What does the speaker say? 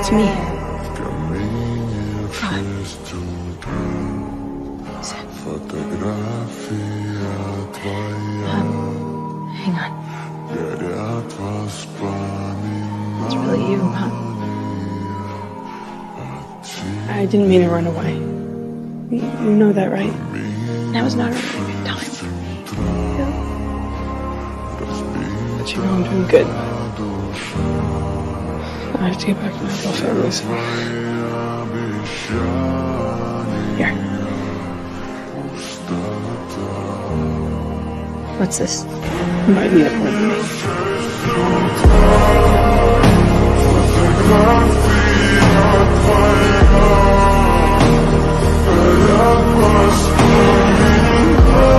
It's me. Hang on. It's really you, huh? I didn't mean to run away. You know that, right? Now is not a really good time. Yeah. But you know I'm doing good. I have to get back to my whole family, so... Here. What's this? You might need it more than me.